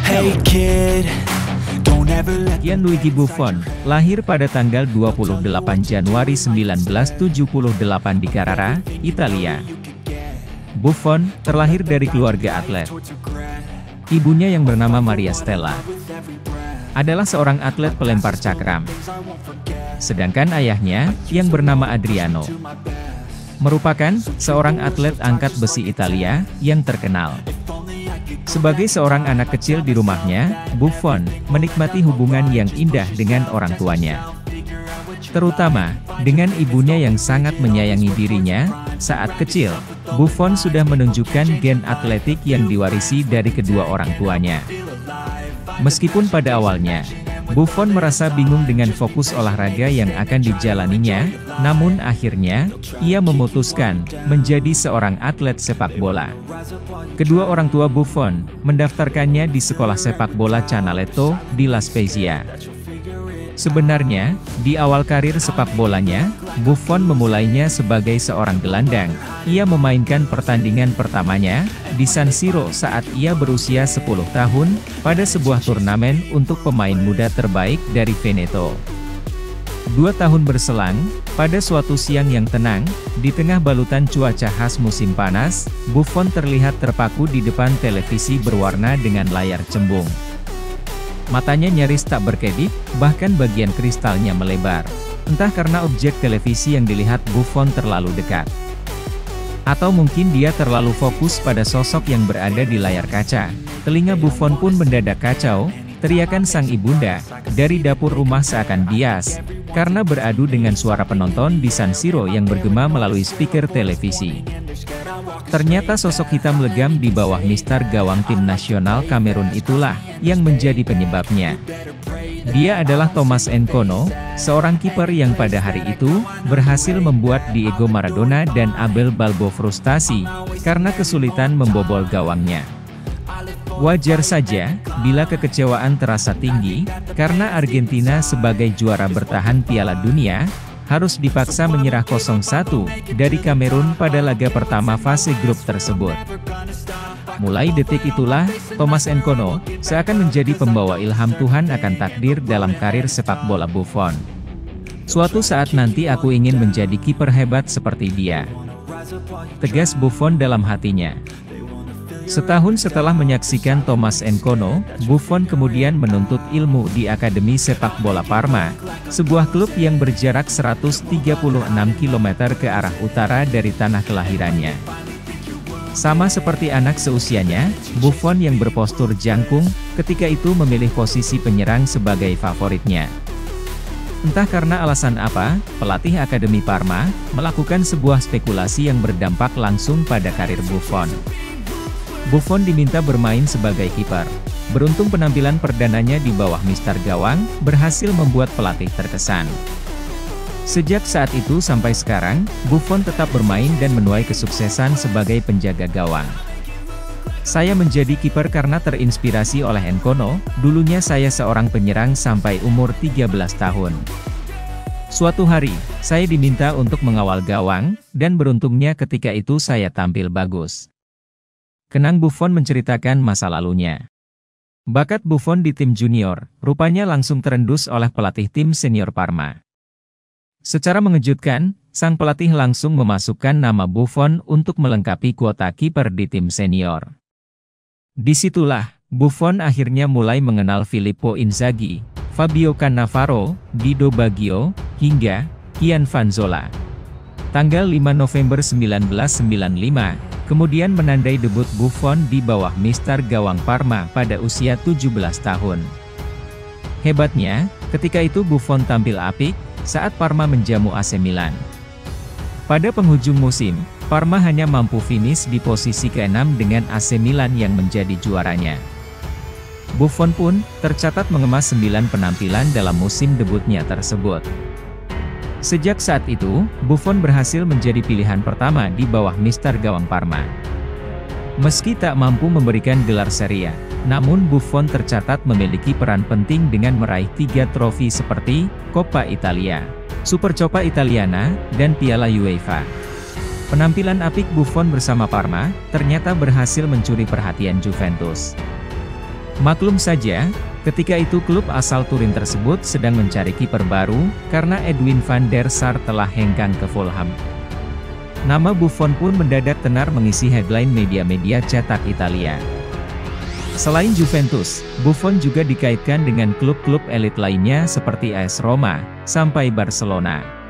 Hey kid, don't ever let Gianluigi Buffon, lahir pada tanggal 28 Januari 1978 di Carrara, Italia. Buffon terlahir dari keluarga atlet. Ibunya yang bernama Maria Stella adalah seorang atlet pelempar cakram. Sedangkan ayahnya, yang bernama Adriano, merupakan seorang atlet angkat besi Italia yang terkenal. Sebagai seorang anak kecil di rumahnya, Buffon menikmati hubungan yang indah dengan orang tuanya. Terutama, dengan ibunya yang sangat menyayangi dirinya. Saat kecil, Buffon sudah menunjukkan gen atletik yang diwarisi dari kedua orang tuanya. Meskipun pada awalnya, Buffon merasa bingung dengan fokus olahraga yang akan dijalaninya, namun akhirnya, ia memutuskan menjadi seorang atlet sepak bola. Kedua orang tua Buffon mendaftarkannya di sekolah sepak bola Canaletto di La Spezia. Sebenarnya, di awal karir sepak bolanya, Buffon memulainya sebagai seorang gelandang. Ia memainkan pertandingan pertamanya di San Siro saat ia berusia 10 tahun, pada sebuah turnamen untuk pemain muda terbaik dari Veneto. 2 tahun berselang, pada suatu siang yang tenang, di tengah balutan cuaca khas musim panas, Buffon terlihat terpaku di depan televisi berwarna dengan layar cembung. Matanya nyaris tak berkedip, bahkan bagian kristalnya melebar. Entah karena objek televisi yang dilihat Buffon terlalu dekat, atau mungkin dia terlalu fokus pada sosok yang berada di layar kaca. Telinga Buffon pun mendadak kacau. Teriakan sang ibunda dari dapur rumah seakan bias, karena beradu dengan suara penonton di San Siro yang bergema melalui speaker televisi. Ternyata sosok hitam legam di bawah mistar gawang tim nasional Kamerun itulah yang menjadi penyebabnya. Dia adalah Thomas Nkono, seorang kiper yang pada hari itu berhasil membuat Diego Maradona dan Abel Balbo frustasi karena kesulitan membobol gawangnya. Wajar saja bila kekecewaan terasa tinggi, karena Argentina sebagai juara bertahan Piala Dunia, harus dipaksa menyerah 0-1 dari Kamerun pada laga pertama fase grup tersebut. Mulai detik itulah, Thomas Nkono seakan menjadi pembawa ilham Tuhan akan takdir dalam karir sepak bola Buffon. Suatu saat nanti aku ingin menjadi kiper hebat seperti dia, tegas Buffon dalam hatinya. Setahun setelah menyaksikan Thomas Nkono, Buffon kemudian menuntut ilmu di Akademi Sepak Bola Parma, sebuah klub yang berjarak 136 km ke arah utara dari tanah kelahirannya. Sama seperti anak seusianya, Buffon yang berpostur jangkung, ketika itu memilih posisi penyerang sebagai favoritnya. Entah karena alasan apa, pelatih Akademi Parma melakukan sebuah spekulasi yang berdampak langsung pada karir Buffon. Buffon diminta bermain sebagai kiper. Beruntung penampilan perdananya di bawah mistar gawang, berhasil membuat pelatih terkesan. Sejak saat itu sampai sekarang, Buffon tetap bermain dan menuai kesuksesan sebagai penjaga gawang. Saya menjadi kiper karena terinspirasi oleh Nkono. Dulunya saya seorang penyerang sampai umur 13 tahun. Suatu hari, saya diminta untuk mengawal gawang, dan beruntungnya ketika itu saya tampil bagus. Kenang Buffon menceritakan masa lalunya. Bakat Buffon di tim junior, rupanya langsung terendus oleh pelatih tim senior Parma. Secara mengejutkan, sang pelatih langsung memasukkan nama Buffon untuk melengkapi kuota kiper di tim senior. Disitulah, Buffon akhirnya mulai mengenal Filippo Inzaghi, Fabio Cannavaro, Dido Baggio, hingga Gian Vanzola. Tanggal 5 November 1995, kemudian menandai debut Buffon di bawah mistar gawang Parma pada usia 17 tahun. Hebatnya, ketika itu Buffon tampil apik saat Parma menjamu AC Milan. Pada penghujung musim, Parma hanya mampu finish di posisi ke-6 dengan AC Milan yang menjadi juaranya. Buffon pun tercatat mengemas 9 penampilan dalam musim debutnya tersebut. Sejak saat itu, Buffon berhasil menjadi pilihan pertama di bawah mistar gawang Parma. Meski tak mampu memberikan gelar Serie A, namun Buffon tercatat memiliki peran penting dengan meraih 3 trofi seperti Coppa Italia, Supercoppa Italiana, dan Piala UEFA. Penampilan apik Buffon bersama Parma, ternyata berhasil mencuri perhatian Juventus. Maklum saja, ketika itu klub asal Turin tersebut sedang mencari kiper baru, karena Edwin van der Sar telah hengkang ke Fulham. Nama Buffon pun mendadak tenar mengisi headline media-media cetak Italia. Selain Juventus, Buffon juga dikaitkan dengan klub-klub elit lainnya seperti AS Roma, sampai Barcelona.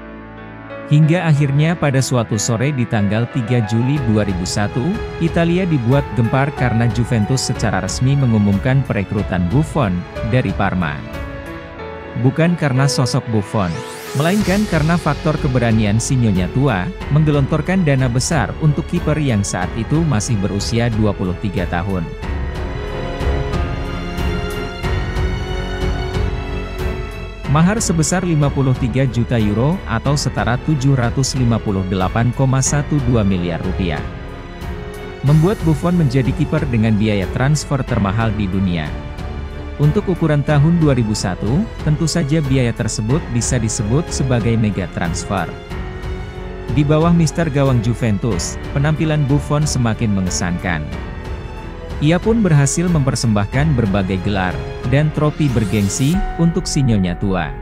Hingga akhirnya pada suatu sore di tanggal 3 Juli 2001, Italia dibuat gempar karena Juventus secara resmi mengumumkan perekrutan Buffon dari Parma. Bukan karena sosok Buffon, melainkan karena faktor keberanian si nyonya tua, menggelontorkan dana besar untuk kiper yang saat itu masih berusia 23 tahun. Mahar sebesar 53 juta euro atau setara 758,12 miliar rupiah. Membuat Buffon menjadi kiper dengan biaya transfer termahal di dunia. Untuk ukuran tahun 2001, tentu saja biaya tersebut bisa disebut sebagai mega transfer. Di bawah mister gawang Juventus, penampilan Buffon semakin mengesankan. Ia pun berhasil mempersembahkan berbagai gelar dan trofi bergengsi untuk si nyonya tua.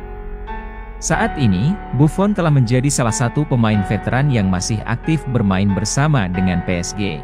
Saat ini, Buffon telah menjadi salah satu pemain veteran yang masih aktif bermain bersama dengan PSG.